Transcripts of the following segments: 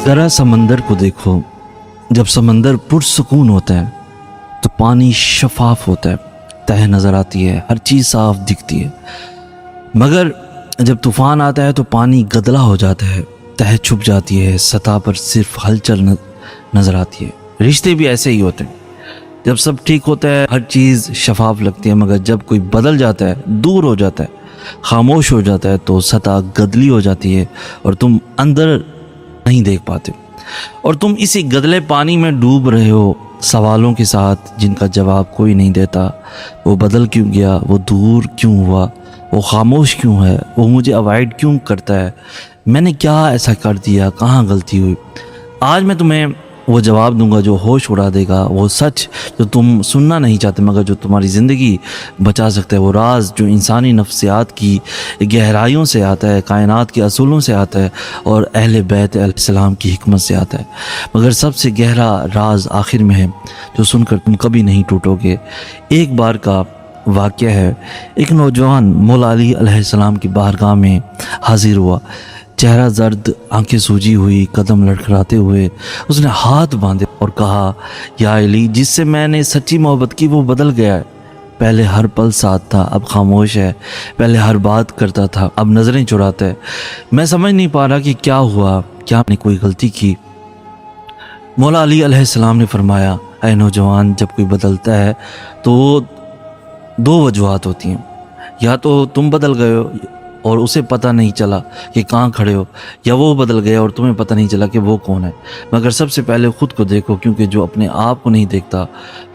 ذرا سمندر کو دیکھو، جب سمندر پرسکون ہوتا ہے تو پانی شفاف ہوتا ہے، تہہ نظر آتی ہے، ہر چیز صاف دکھتی ہے۔ مگر جب طوفان آتا ہے تو پانی گدلا ہو جاتا ہے، تہہ چھپ جاتی ہے، سطح پر صرف ہلچل نظر آتی ہے۔ رشتے بھی ایسے ہی ہوتے ہیں، جب سب ٹھیک ہوتا ہے ہر چیز شفاف لگتی ہے، مگر جب کوئی بدل جاتا ہے، دور ہو جاتا ہے، خاموش ہو جاتا ہے تو سطح گدلی ہو جاتی ہے اور تم اندر نہیں دیکھ پاتے، اور تم اسی گدلے پانی میں ڈوب رہے ہو، سوالوں کے ساتھ جن کا جواب کوئی نہیں دیتا۔ وہ بدل کیوں گیا؟ وہ دور کیوں ہوا؟ وہ خاموش کیوں ہے؟ وہ مجھے اوائڈ کیوں کرتا ہے؟ میں نے کیا ایسا کر دیا؟ کہاں غلطی ہوئی؟ آج میں تمہیں وہ جواب دوں گا جو ہوش اڑا دے گا، وہ سچ جو تم سننا نہیں چاہتے مگر جو تمہاری زندگی بچا سکتا ہے، وہ راز جو انسانی نفسیات کی گہرائیوں سے آتا ہے، کائنات کے اصولوں سے آتا ہے اور اہل بیت علیہ السلام کی حکمت سے آتا ہے، مگر سب سے گہرا راز آخر میں ہے جو سن کر تم کبھی نہیں ٹوٹو گے۔ ایک بار کا واقعہ ہے، ایک نوجوان مولا علی علیہ السلام کی بارگاہ میں حاضر ہوا، چہرہ زرد، آنکھیں سوجی ہوئی، قدم لڑکھڑاتے ہوئے اس نے ہاتھ باندھے اور کہا، یا علی، جس سے میں نے سچی محبت کی وہ بدل گیا ہے، پہلے ہر پل ساتھ تھا، اب خاموش ہے، پہلے ہر بات کرتا تھا، اب نظریں چراتا ہے، میں سمجھ نہیں پا رہا کہ کیا ہوا، کیا نے کوئی غلطی کی؟ مولا علی علیہ السلام نے فرمایا، اے نوجوان، جب کوئی بدلتا ہے تو دو وجوہات ہوتی ہیں، یا تو تم بدل گئے ہو اور اسے پتہ نہیں چلا کہ کہاں کھڑے ہو، یا وہ بدل گیا اور تمہیں پتہ نہیں چلا کہ وہ کون ہے۔ مگر سب سے پہلے خود کو دیکھو، کیونکہ جو اپنے آپ کو نہیں دیکھتا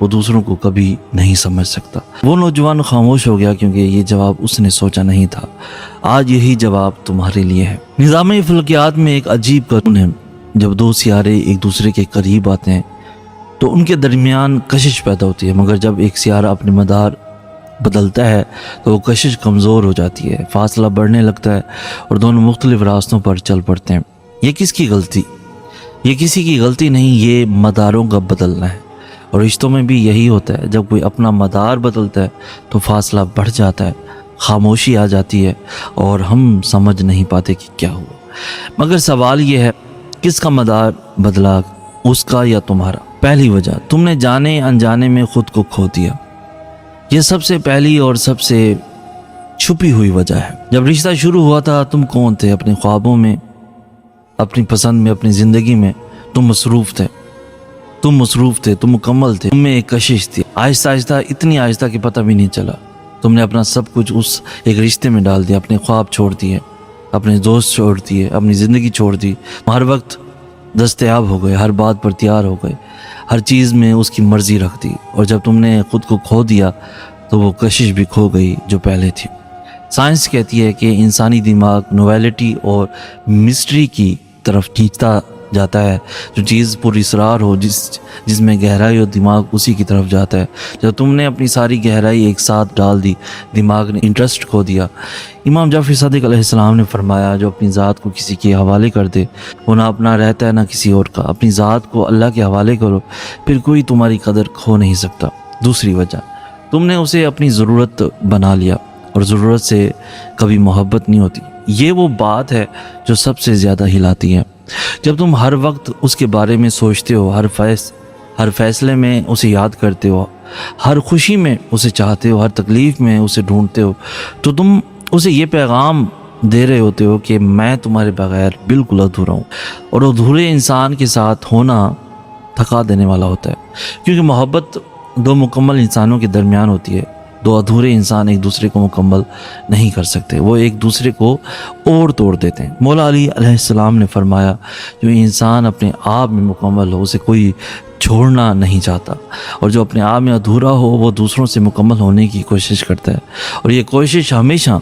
وہ دوسروں کو کبھی نہیں سمجھ سکتا۔ وہ نوجوان خاموش ہو گیا کیونکہ یہ جواب اس نے سوچا نہیں تھا۔ آج یہی جواب تمہارے لیے ہے۔ نظام فلکیات میں ایک عجیب قانون ہے، جب دو سیارے ایک دوسرے کے قریب آتے ہیں تو ان کے درمیان کشش پیدا ہوتی ہے، مگر جب ایک سیارہ اپنے مدار بدلتا ہے تو وہ کشش کمزور ہو جاتی ہے، فاصلہ بڑھنے لگتا ہے اور دونوں مختلف راستوں پر چل پڑتے ہیں۔ یہ کس کی غلطی؟ یہ کسی کی غلطی نہیں، یہ مداروں کا بدلنا ہے، اور رشتوں میں بھی یہی ہوتا ہے، جب کوئی اپنا مدار بدلتا ہے تو فاصلہ بڑھ جاتا ہے، خاموشی آ جاتی ہے اور ہم سمجھ نہیں پاتے کہ کیا ہوا۔ مگر سوال یہ ہے، کس کا مدار بدلا، اس کا یا تمہارا؟ پہلی وجہ، تم نے جانے انجانے میں خود کو کھو دیا۔ یہ سب سے پہلی اور سب سے چھپی ہوئی وجہ ہے۔ جب رشتہ شروع ہوا تھا تم کون تھے؟ اپنے خوابوں میں، اپنی پسند میں، اپنی زندگی میں تم مصروف تھے، تم مکمل تھے، تم میں ایک کشش تھی، آہستہ آہستہ، اتنی آہستہ کہ پتہ بھی نہیں چلا تم نے اپنا سب کچھ اس ایک رشتے میں ڈال دیا، اپنے خواب چھوڑ دیے، اپنے دوست چھوڑ دیے، اپنی زندگی چھوڑ دی، ہر وقت دستیاب ہو گئے، ہر بات پر تیار ہو گئے، ہر چیز میں اس کی مرضی رکھ دی، اور جب تم نے خود کو کھو دیا تو وہ کشش بھی کھو گئی جو پہلے تھی۔ سائنس کہتی ہے کہ انسانی دماغ نویلٹی اور مسٹری کی طرف کھینچتا جاتا ہے، جو چیز پر اسرار ہو، جس میں گہرائی ہو، دماغ اسی کی طرف جاتا ہے۔ جب تم نے اپنی ساری گہرائی ایک ساتھ ڈال دی، دماغ نے انٹرسٹ کھو دیا۔ امام جعفر صادق علیہ السلام نے فرمایا، جو اپنی ذات کو کسی کے حوالے کر دے وہ نہ اپنا رہتا ہے نہ کسی اور کا۔ اپنی ذات کو اللہ کے حوالے کرو، پھر کوئی تمہاری قدر کھو نہیں سکتا۔ دوسری وجہ، تم نے اسے اپنی ضرورت بنا لیا، اور ضرورت سے کبھی محبت نہیں ہوتی۔ یہ وہ بات ہے جو سب سے زیادہ ہلاتی ہے۔ جب تم ہر وقت اس کے بارے میں سوچتے ہو، ہر فیصلے میں اسے یاد کرتے ہو، ہر خوشی میں اسے چاہتے ہو، ہر تکلیف میں اسے ڈھونڈتے ہو، تو تم اسے یہ پیغام دے رہے ہوتے ہو کہ میں تمہارے بغیر بالکل ادھورا ہوں۔ اور ادھورے انسان کے ساتھ ہونا تھکا دینے والا ہوتا ہے، کیونکہ محبت دو مکمل انسانوں کے درمیان ہوتی ہے۔ دو ادھورے انسان ایک دوسرے کو مکمل نہیں کر سکتے، وہ ایک دوسرے کو اور توڑ دیتے ہیں۔ مولا علی علیہ السلام نے فرمایا، جو انسان اپنے آپ میں مکمل ہو اسے کوئی چھوڑنا نہیں چاہتا، اور جو اپنے آپ میں ادھورا ہو وہ دوسروں سے مکمل ہونے کی کوشش کرتا ہے، اور یہ کوشش ہمیشہ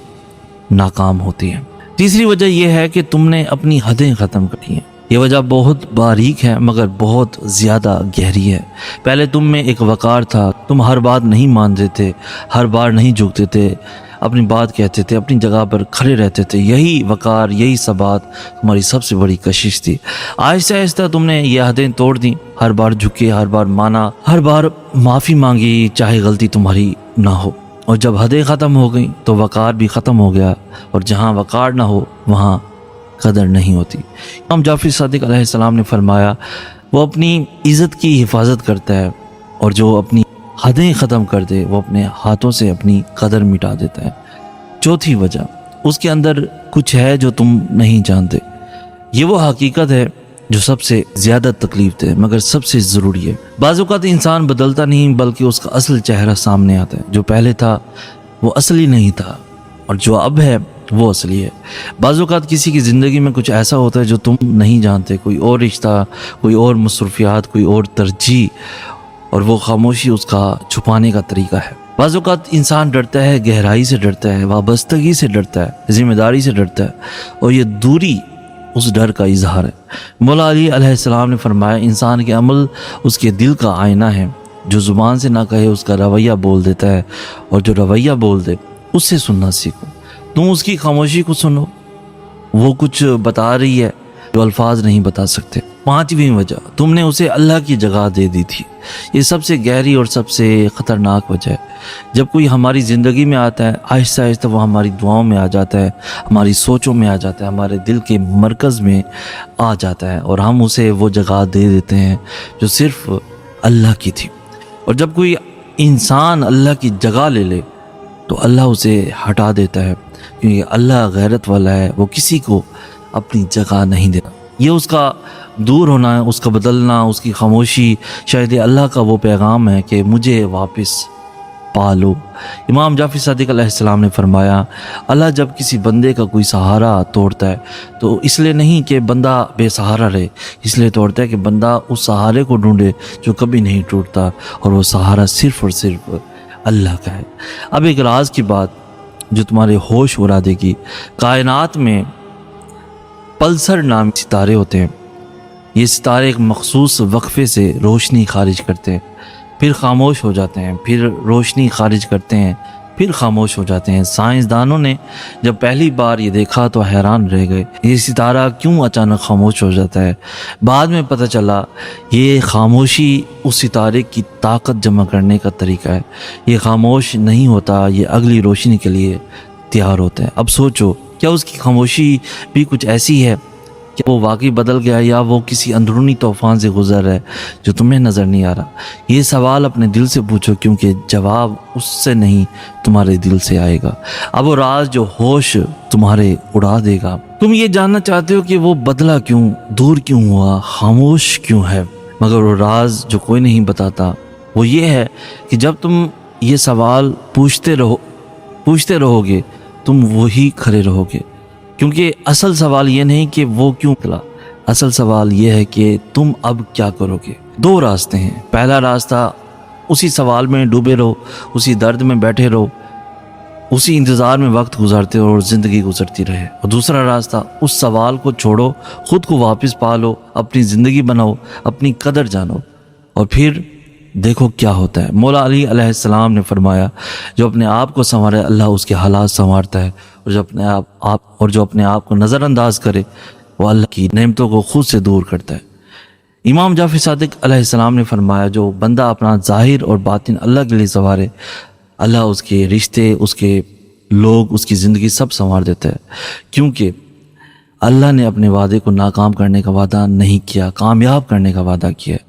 ناکام ہوتی ہے۔ تیسری وجہ یہ ہے کہ تم نے اپنی حدیں ختم کر دی ہیں۔ یہ وجہ بہت باریک ہے مگر بہت زیادہ گہری ہے۔ پہلے تم میں ایک وقار تھا، تم ہر بات نہیں مانتے تھے، ہر بار نہیں جھکتے تھے، اپنی بات کہتے تھے، اپنی جگہ پر کھڑے رہتے تھے۔ یہی وقار، یہی ثبات تمہاری سب سے بڑی کشش تھی۔ آہستہ آہستہ تم نے یہ حدیں توڑ دیں، ہر بار جھکے، ہر بار مانا، ہر بار معافی مانگی چاہے غلطی تمہاری نہ ہو۔ اور جب حدیں ختم ہو گئیں تو وقار بھی ختم ہو گیا، اور جہاں وقار نہ ہو وہاں قدر نہیں ہوتی۔ امام جعفر صادق علیہ السلام نے فرمایا وہ اپنی عزت کی حفاظت کرتا ہے اور جو اپنی حدیں ختم کر دے وہ اپنے ہاتھوں سے اپنی قدر مٹا دیتا ہے۔ چوتھی وجہ، اس کے اندر کچھ ہے جو تم نہیں جانتے۔ یہ وہ حقیقت ہے جو سب سے زیادہ تکلیف دہ مگر سب سے ضروری ہے۔ بعض اوقات انسان بدلتا نہیں بلکہ اس کا اصل چہرہ سامنے آتا ہے۔ جو پہلے تھا وہ اصلی نہیں تھا اور جو اب ہے وہ اصلی ہے۔ بعض اوقات کسی کی زندگی میں کچھ ایسا ہوتا ہے جو تم نہیں جانتے، کوئی اور رشتہ، کوئی اور مصروفیات، کوئی اور ترجیح، اور وہ خاموشی اس کا چھپانے کا طریقہ ہے۔ بعض اوقات انسان ڈرتا ہے، گہرائی سے ڈرتا ہے، وابستگی سے ڈرتا ہے، ذمہ داری سے ڈرتا ہے، اور یہ دوری اس ڈر کا اظہار ہے۔ مولا علی علیہ السلام نے فرمایا انسان کے عمل اس کے دل کا آئینہ ہے، جو زبان سے نہ کہے اس کا رویہ بول دیتا ہے، اور جو رویہ بول دے اس سے سننا سیکھو۔ تم اس کی خاموشی کو سنو، وہ کچھ بتا رہی ہے جو الفاظ نہیں بتا سکتے۔ پانچویں وجہ، تم نے اسے اللہ کی جگہ دے دی تھی۔ یہ سب سے گہری اور سب سے خطرناک وجہ ہے۔ جب کوئی ہماری زندگی میں آتا ہے آہستہ آہستہ وہ ہماری دعاؤں میں آ جاتا ہے، ہماری سوچوں میں آ جاتا ہے، ہمارے دل کے مرکز میں آ جاتا ہے، اور ہم اسے وہ جگہ دے دیتے ہیں جو صرف اللہ کی تھی۔ اور جب کوئی انسان اللہ کی جگہ لے لے تو اللہ اسے ہٹا دیتا ہے، کیونکہ اللہ غیرت والا ہے، وہ کسی کو اپنی جگہ نہیں دیتا۔ یہ اس کا دور ہونا ہے، اس کا بدلنا، اس کی خاموشی شاید اللہ کا وہ پیغام ہے کہ مجھے واپس پالو۔ امام جعفر صادق علیہ السلام نے فرمایا اللہ جب کسی بندے کا کوئی سہارا توڑتا ہے تو اس لیے نہیں کہ بندہ بے سہارا رہے، اس لیے توڑتا ہے کہ بندہ اس سہارے کو ڈھونڈے جو کبھی نہیں ٹوٹتا، اور وہ سہارا صرف اور صرف اللہ کا ہے۔ اب ایک راز کی بات جو تمہارے ہوش اڑا دے گی، کائنات میں پلسر نام ستارے ہوتے ہیں۔ یہ ستارے ایک مخصوص وقفے سے روشنی خارج کرتے ہیں، پھر خاموش ہو جاتے ہیں، پھر روشنی خارج کرتے ہیں، پھر خاموش ہو جاتے ہیں۔ سائنسدانوں نے جب پہلی بار یہ دیکھا تو حیران رہ گئے، یہ ستارہ کیوں اچانک خاموش ہو جاتا ہے؟ بعد میں پتہ چلا یہ خاموشی اس ستارے کی طاقت جمع کرنے کا طریقہ ہے۔ یہ خاموش نہیں ہوتا، یہ اگلی روشنی کے لیے تیار ہوتا ہے۔ اب سوچو، کیا اس کی خاموشی بھی کچھ ایسی ہے کہ وہ واقعی بدل گیا، یا وہ کسی اندرونی طوفان سے گزر رہا ہے جو تمہیں نظر نہیں آ رہا؟ یہ سوال اپنے دل سے پوچھو، کیونکہ جواب اس سے نہیں تمہارے دل سے آئے گا۔ اب وہ راز جو ہوش تمہارے اڑا دے گا۔ تم یہ جاننا چاہتے ہو کہ وہ بدلا کیوں، دور کیوں ہوا، خاموش کیوں ہے، مگر وہ راز جو کوئی نہیں بتاتا وہ یہ ہے کہ جب تم یہ سوال پوچھتے رہو گے تم وہی کھڑے رہو گے، کیونکہ اصل سوال یہ نہیں کہ وہ کیوں نکلا، اصل سوال یہ ہے کہ تم اب کیا کرو گے۔ دو راستے ہیں، پہلا راستہ اسی سوال میں ڈوبے رہو، اسی درد میں بیٹھے رہو، اسی انتظار میں وقت گزارتے رہو اور زندگی گزرتی رہے، اور دوسرا راستہ اس سوال کو چھوڑو، خود کو واپس پالو، اپنی زندگی بناؤ، اپنی قدر جانو، اور پھر دیکھو کیا ہوتا ہے۔ مولا علی علیہ السلام نے فرمایا جو اپنے آپ کو سنوارے اللہ اس کے حالات سنوارتا ہے، اور جو اپنے آپ کو نظر انداز کرے وہ اللہ کی نعمتوں کو خود سے دور کرتا ہے۔ امام جعفر صادق علیہ السلام نے فرمایا جو بندہ اپنا ظاہر اور باطن اللہ کے لیے سنوارے، اللہ اس کے رشتے، اس کے لوگ، اس کی زندگی سب سنوار دیتا ہے، کیونکہ اللہ نے اپنے وعدے کو ناکام کرنے کا وعدہ نہیں کیا، کامیاب کرنے کا وعدہ کیا ہے۔